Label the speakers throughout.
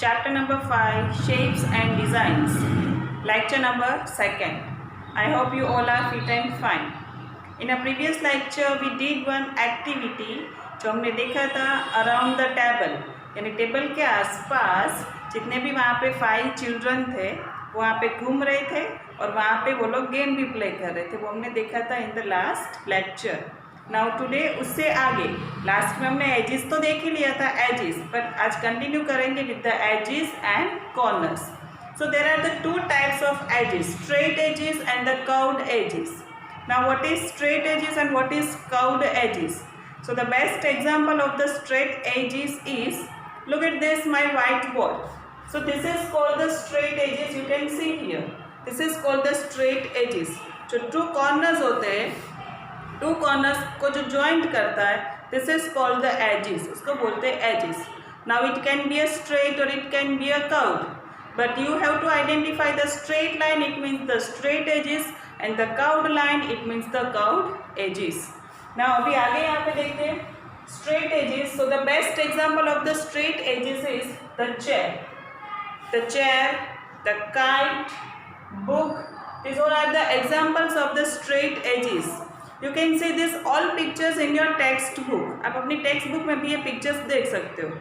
Speaker 1: Chapter number 5, Shapes and Designs. Lecture number 2nd. I hope you all are fit and fine. In a previous lecture, we did one activity जो हमने देखा था around the table, यानी table के आसपास जितने भी वहाँ पे 5 चिल्ड्रन थे वहाँ पे घूम रहे थे और वहाँ पे वो लोग गेम भी प्ले कर रहे थे। वो हमने देखा था in the last lecture. Now today उससे आगे लास्ट में हमने एजेस तो देख ही लिया था एजेस, बट आज कंटिन्यू करेंगे with the edges and corners. So there are the 2 types of edges, straight edges and the curved edges. Now what is straight edges and what is curved edges? So the best example of the straight edges is, look at this, my whiteboard. So this is called the straight edges, you can see here. This is called the straight edges. जो 2 corners होते हैं, 2 corners को जो joint करता है, this is called the edges. उसको बोलते हैं edges. Now it can be a straight or it can be a curved. But you have to identify the straight line, it means the straight edges, and the curved line, it means the curved edges. Now अभी आगे यहाँ पे देखते हैं straight edges. So the best example of the straight edges is the chair. The chair, the kite, book. These all are the examples of the straight edges. You can see this all pictures in your textbook. आप अपनी textbook में भी ये pictures देख सकते हो.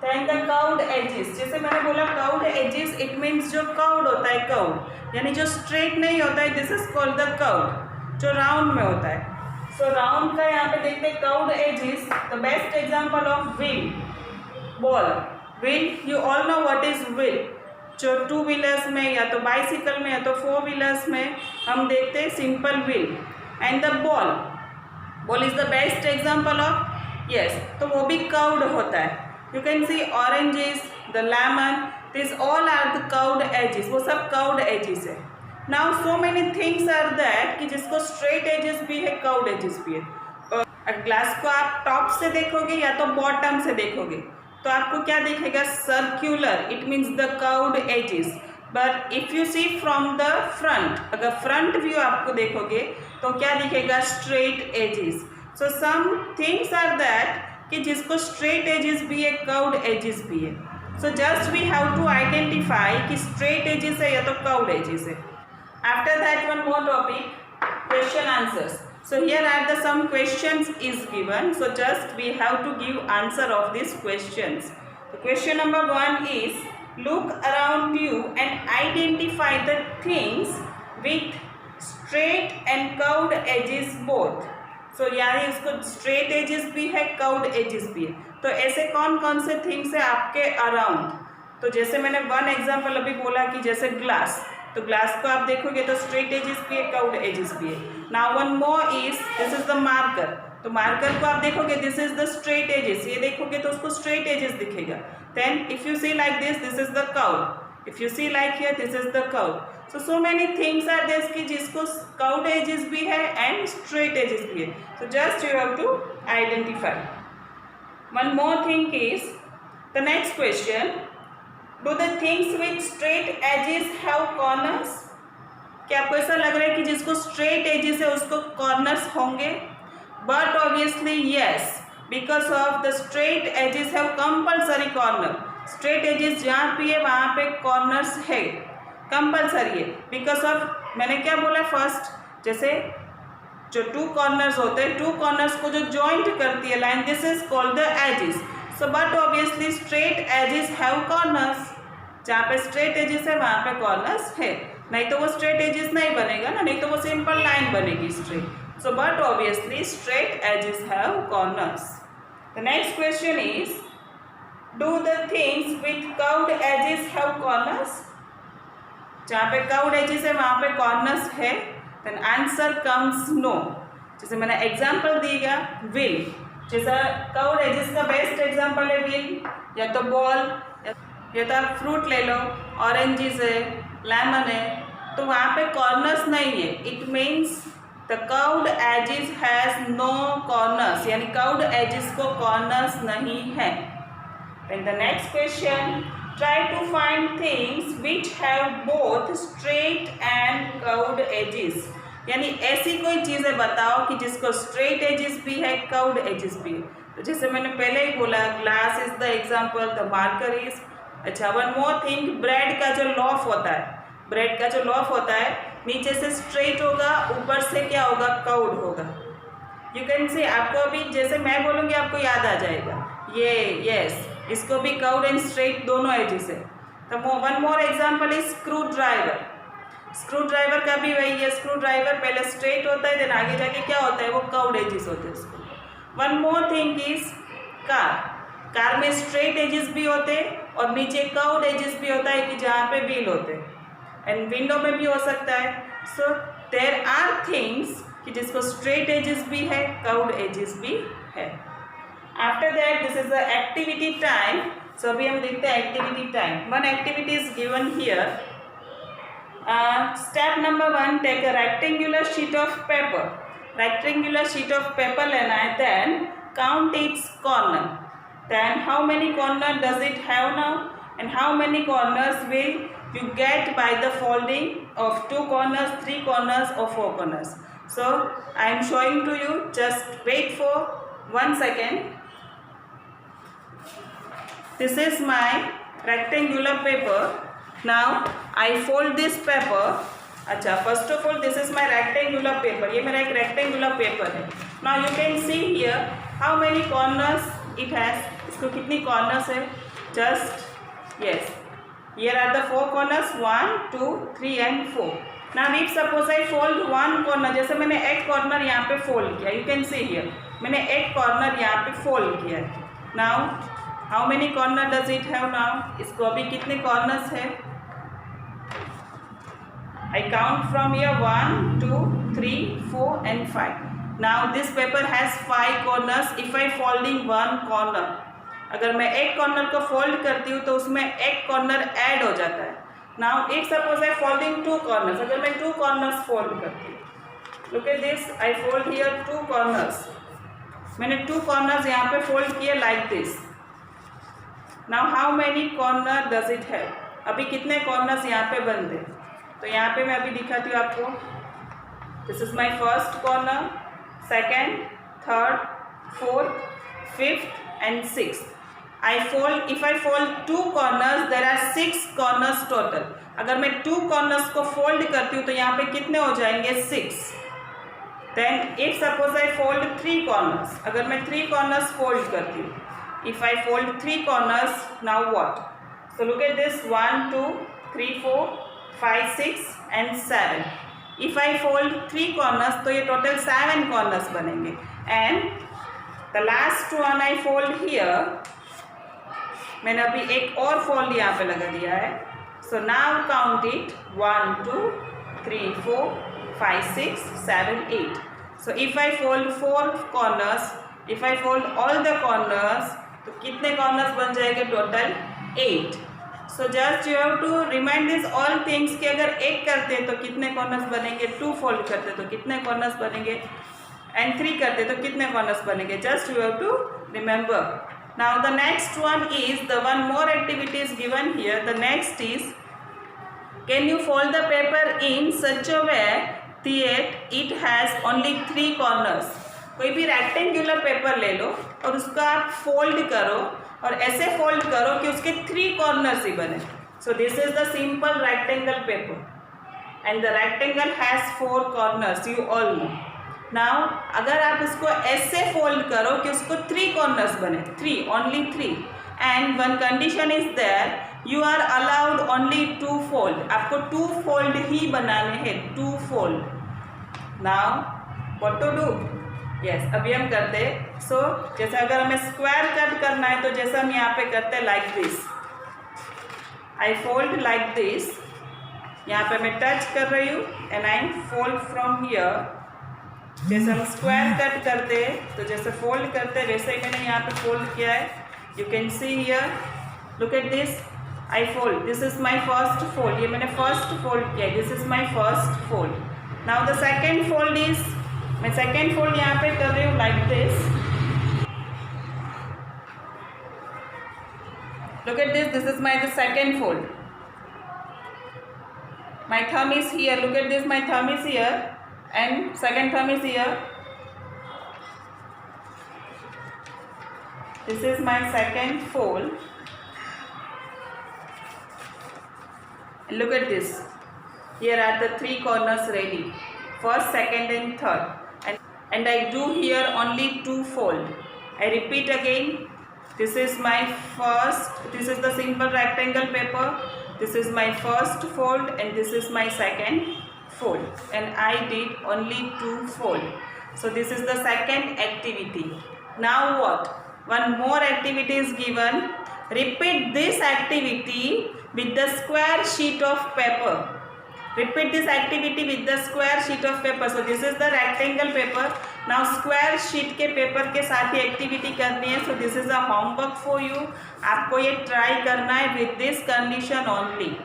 Speaker 1: Then the curved edges, जैसे मैंने बोला curved edges, it means जो curved होता है, curved यानी जो straight नहीं होता है, this is called the curved, जो round में होता है. So round का यहाँ पे देखते हैं curved edges. The best example of wheel, ball, wheel, you all know what is wheel. जो 2 व्हीलर्स में या तो बाइसिकल में या तो 4 व्हीलर्स में हम देखते हैं simple wheel. And the ball, ball is the best example of, yes, तो वो भी कर्व्ड होता है. You can see oranges, the lemon, these all are the curved edges. वो सब curved edges है. Now so many things are that कि जिसको straight edges भी है, curved edges भी है. और ग्लास को आप टॉप से देखोगे या तो बॉटम से देखोगे तो आपको क्या दिखेगा? Circular, it means the curved edges. But if you see from the front, अगर फ्रंट व्यू आपको देखोगे तो क्या दिखेगा? Straight edges. So some things are that कि जिसको स्ट्रेट एजेस भी है, कर्व्ड एजेस भी है. So just we have to identify कि स्ट्रेट एजेस है या तो कर्व्ड एजेस है. After that one more topic, question answers. So here are the some questions is given. So just we have to give answer of these questions. The question number 1 is, look around you and identify the things with straight and curved edges both. So यानी इसको straight edges भी है, curved edges भी है. तो ऐसे कौन कौन से थिंग्स है आपके अराउंड? तो जैसे मैंने 1 एग्जाम्पल अभी बोला कि जैसे ग्लास, तो ग्लास को आप देखोगे तो स्ट्रेट एजेस भी है, कर्व्ड एजेस भी है. Now one more is, this is the marker. तो मार्कर को आप देखोगे, this is the straight edges, ये देखोगे तो उसको स्ट्रेट एजेस दिखेगा. Then if you see like this, this is the curve. If you see like here, this is the curve. So many things are this कि जिसको curved edges भी है and straight edges भी है. So just you have to identify. One more thing is the next question, do the things with straight edges have corners? क्या आपको ऐसा लग रहा है कि जिसको straight edges है उसको corners होंगे? But obviously yes, because of the straight edges have compulsory corner. Straight edges जहाँ भी है वहाँ पे corners है, compulsory है. Because of, मैंने क्या बोला फर्स्ट, जैसे जो 2 corners होते हैं, 2 corners को जो joint करती है line, this is called the edges. So but obviously straight edges have corners. जहाँ पे straight edges है वहाँ पे corners है, नहीं तो वो straight edges नहीं बनेगा ना, नहीं तो वो simple line बनेगी straight. So but obviously straight edges have corners. The next question is, do the things with curved edges have corners? जहाँ पे curved edges है वहाँ पे corners है. Then answer comes no. जैसे मैंने example दिया wheel, जैसा कर्व्ड एजेस का बेस्ट एग्जांपल है व्हील, या तो बॉल, या तो आप फ्रूट ले लो, ऑरेंजेस है, लेमन है, तो वहाँ पे कॉर्नर्स नहीं है. It means the curved edges has no corners, यानी कर्व्ड एजेस को कॉर्नर्स नहीं है. Then the next question, try to find things which have both straight and curved edges. यानी ऐसी कोई चीज़ें बताओ कि जिसको स्ट्रेट एजेस भी है, कर्व्ड एजेस भी है. तो जैसे मैंने पहले ही बोला, glass is the example, the marker is अच्छा, वन मोर थिंग, ब्रेड का जो लॉफ होता है, ब्रेड का जो लॉफ होता है नीचे से स्ट्रेट होगा, ऊपर से क्या होगा, कर्व्ड होगा। यू कैन सी, आपको अभी जैसे मैं बोलूँगी आपको याद आ जाएगा ये, यस, इसको भी कर्व्ड एंड स्ट्रेट दोनों एजेस है। तो one more example is screw driver. Screw driver का भी वही है, स्क्रू ड्राइवर पहले स्ट्रेट होता है, देन आगे जाके क्या होता है, वो कर्व्ड एजेस होते हैं उसको। One more thing is car. Car में स्ट्रेट एजेस भी होते हैं और नीचे कर्व्ड एजेस भी होता है कि जहाँ पे व्हील होते हैं, एंड विंडो में भी हो सकता है। सो देयर आर थिंग्स कि जिसको स्ट्रेट एजेस भी है, कर्व्ड एजेस भी है। After that this is the activity time. So अभी हम देखते हैं activity time. One activity is given here. Step number 1, take a rectangular sheet of paper. Rectangular sheet of paper लेना है, then count its corner, then how many corner does it have now and how many corners will you get by the folding of 2 corners, 3 corners or 4 corners. So I am showing to you, just wait for 1 second. This is my rectangular paper. Now I fold this paper. अच्छा, first of all this is my rectangular paper. ये मेरा एक rectangular paper है. Now you can see here how many corners it has. इसको कितनी corners है? Just yes. Here are the 4 corners, 1, 2, 3 and 4. Now if suppose I fold one corner, जैसे मैंने एक कॉर्नर यहाँ पे फोल्ड किया, you can see here, मैंने एक कॉर्नर यहाँ पे फोल्ड किया है। Now how many corner does it have now? इसको अभी कितने कॉर्नर्स है? I count from here 1, 2, 3, 4 and 5. Now this paper has 5 corners if I folding one corner. अगर मैं एक कॉर्नर को फोल्ड करती हूँ तो उसमें एक कॉर्नर ऐड हो जाता है। Now if suppose I folding 2 corners, अगर मैं 2 कॉर्नर्स फोल्ड करती हूँ, look at this, I fold here 2 corners. मैंने 2 कॉर्नर्स यहाँ पे फोल्ड किए like this. Now how many corner does it have? अभी कितने कॉर्नर्स यहाँ पे बनते हैं? तो यहाँ पे मैं अभी दिखाती हूँ आपको। This is my first corner, second, third, fourth, fifth and sixth. if I fold 2 corners, there are 6 corners total. अगर मैं 2 corners को fold करती हूँ तो यहाँ पे कितने हो जाएंगे? 6. Then if suppose I fold 3 corners, अगर मैं 3 corners fold करती हूँ, if I fold 3 corners, now what? So look at this, 1, 2, 3, 4, 5, 6 and 7. If I fold 3 corners तो ये total 7 corners बनेंगे, and the last one I fold here, मैंने अभी एक और फोल्ड यहाँ पे लगा दिया है। So now count it, 1, 2, 3, 4, 5, 6, 7, 8. So if I fold 4 corners, if I fold all the corners, तो कितने कॉर्नर्स बन जाएंगे? Total 8. So just you have to remind this all things कि अगर एक करते तो कितने कॉर्नर्स बनेंगे, 2 फोल्ड करते तो कितने कॉर्नर्स बनेंगे, एंड 3 करते तो कितने कॉर्नर्स बनेंगे। Just you have to remember. Now the next one is, the one more activity is given here. The next is, can you fold the paper in such a way that it has only 3 corners? कोई भी rectangular paper ले लो और उसको आप fold करो और ऐसे fold करो कि उसके 3 कॉर्नर्स ही बने। So this is the simple rectangle paper and the rectangle has 4 corners, you all know. Now अगर आप इसको ऐसे फोल्ड करो कि उसको 3 कॉर्नर्स बने, 3, only 3, and one condition is there, you are allowed only 2 fold. आपको 2 फोल्ड ही बनाने हैं, 2 fold. Now what to do? Yes, अभी हम करते हैं। सो जैसे अगर हमें स्क्वायर कट करना है तो जैसे हम यहाँ पे करते हैं like this, I fold like this, यहाँ पे मैं टच कर रही हूँ and I fold from here. जैसे हम स्क्वायर कट करते हैं तो जैसे फोल्ड करते हैं वैसे ही मैंने यहाँ पे फोल्ड किया है। You can see here, look at this, I fold, this is my first fold, ये मैंने फर्स्ट फोल्ड किया, this is my first fold. Now the second fold is, मैं सेकेंड फोल्ड यहाँ पे कर रही हूँ like this, look at this is my the second fold, my thumb is here, look at this, my thumb is here and second thumb is here, this is my second fold Look at this. Here are the three corners ready. First, second and third. And I do here only two fold. I repeat again. This is my first, this is the simple rectangle paper. This is my first fold and this is my second fold. And I did only two fold. So this is the second activity. Now what? One more activity is given. Repeat this activity with the square sheet of paper. Repeat this activity with the square sheet of paper. So this is the rectangle paper. Now square sheet के paper के साथ ही activity करनी है. So this is a homework for you. आपको ये try करना है with this condition only.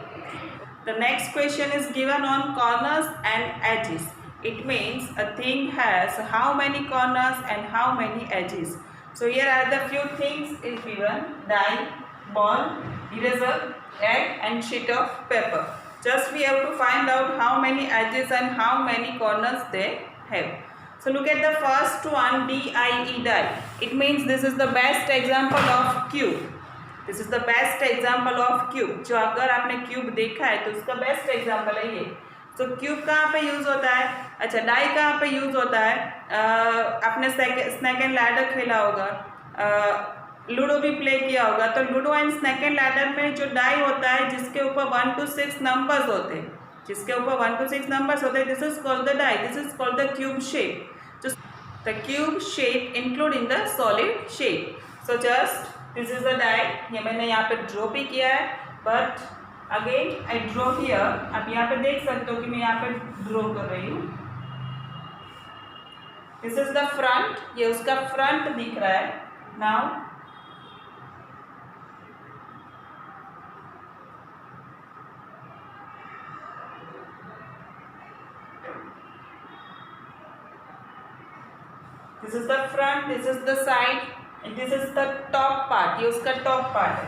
Speaker 1: The next question is given on corners and edges. It means a thing has how many corners and how many edges. So here are the few things is given: die, ball, eraser, egg and sheet of paper. Just we have to find out how many edges and how many corners they have. So look at the first one, DIE, die. It means this is the best example of cube. This is the best example of cube. जो अगर आपने cube देखा है तो उसका best example है ये. तो क्यूब कहाँ पे यूज़ होता है? अच्छा, डाई कहाँ पे यूज़ होता है? आपने स्नैक एंड लैडर खेला होगा, लूडो भी प्ले किया होगा. तो Ludo and snake and ladder में जो डाई होता है जिसके ऊपर 1 to 6 नंबर्स होते हैं, जिसके ऊपर 1 to 6 नंबर्स होते हैं, this is called the die. This is called the cube shape. The cube shape include in the solid shape. So just this is the die. ये मैंने यहाँ पे ड्रॉ भी किया है, but again I draw here. आप यहाँ पे देख सकते हो कि मैं यहाँ पे ड्रॉ कर रही हूँ. This is the front. ये उसका फ्रंट दिख रहा है. Now this is the front, this is the side and this is the top part. ये उसका top part है.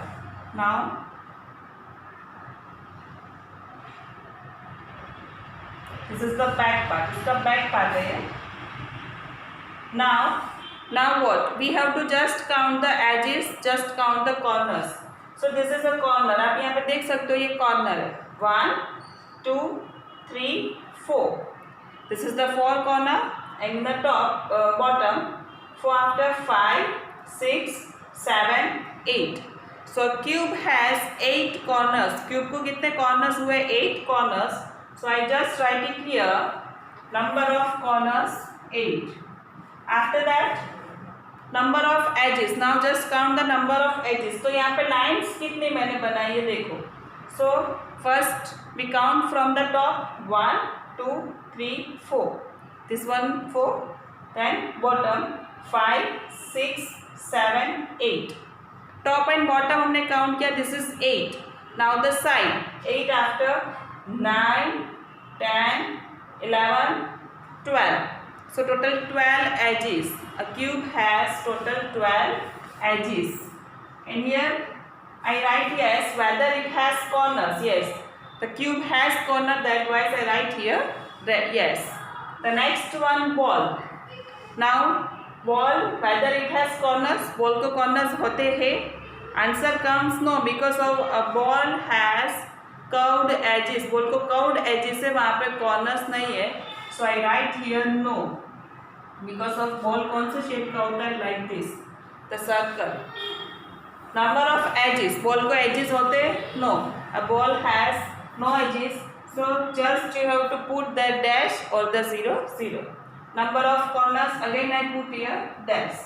Speaker 1: Now this is the back part. इसका back part है. Now what? We have to just count the edges, just count the corners. So this is a corner. आप यहाँ पे देख सकते हो ये corner है. 1, 2, 3, 4. This is the 4 corner. And in the top bottom, 4 after 5, 6, 7, 8. So cube has 8 corners. Cube को कितने corners हुए? 8 corners. So I just write it here. Number of corners 8. After that, number of edges. Now just count the number of edges. तो यहाँ पे lines कितने मैंने बनाई है देखो. So first we count from the top. 1, 2, 3, 4. This one 4, then bottom 5, 6, 7, 8. Top and bottom हमने count किया. This is 8. Now the side. 8 after 9, 10, 11, 12. So total 12 edges. A cube has total 12 edges. And here I write yes whether it has corners. Yes, the cube has corner. That why I write here that yes. The next one, ball. Now ball whether it has corners. Ball को corners होते हैं. Answer comes no because of a ball has curved edges. Ball को curved edges है, वहाँ पे corners नहीं है. So I write here no because of ball कौन से shape का होता है? Like this, the circle. Number of edges. Ball को edges होते हैं? No. A ball has no edges. So just you have to put the dash or the 0, 0. Number of corners again I put here dash.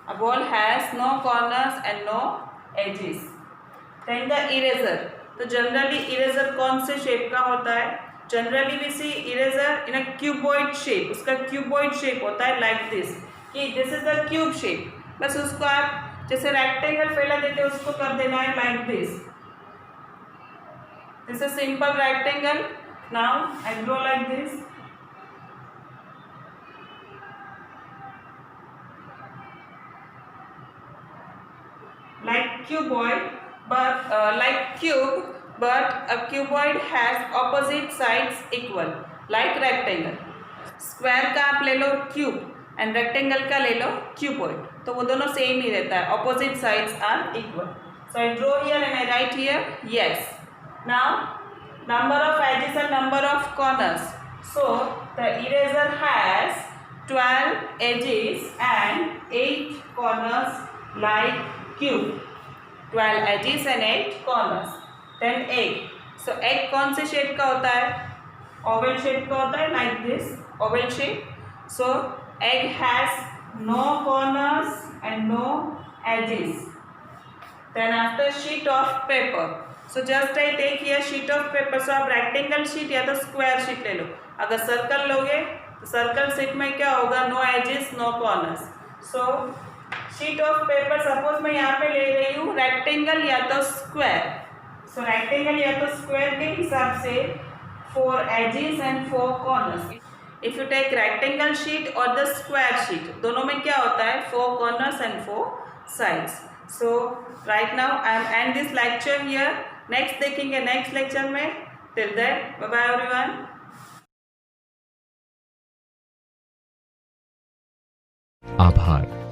Speaker 1: A ball has no corners and no edges. Then the eraser. तो generally eraser कौन से shape का होता है? Generally we see eraser in a cuboid shape. उसका cuboid shape होता है like this. कि this is the cube shape. बस उसको आप जैसे rectangle पहले देते हैं उसको कर देना है like this. This is simple rectangle. Now I draw like this. Like cuboid, but like cube, but a cuboid has opposite sides equal. Like rectangle. Square का आप ले लो cube and rectangle का ले लो cuboid. तो वो दोनों same ही रहता है. Opposite sides are equal. So I draw here and I write here yes. Now number of edges and number of corners. So the eraser has 12 edges and 8 corners like cube. 12 edges and 8 corners. Then egg. So egg कौन से shape का होता है? Oval shape का होता है, like this oval shape. So egg has no corners and no edges. Then after sheet of paper. So just I take here sheet of paper. So आप rectangle sheet या तो square sheet ले लो. अगर circle लोगे तो circle sheet में क्या होगा? No edges, no corners. So sheet of paper suppose मैं यहाँ पे ले रही हूँ rectangle या तो square. So rectangle या तो square के हिसाब से 4 edges and 4 corners. If you take rectangle sheet or the square sheet, दोनों में क्या होता है? 4 corners and 4 sides. So right now I am end this lecture here. Next देखेंगे next lecture में. Till then, bye bye everyone.
Speaker 2: आभार।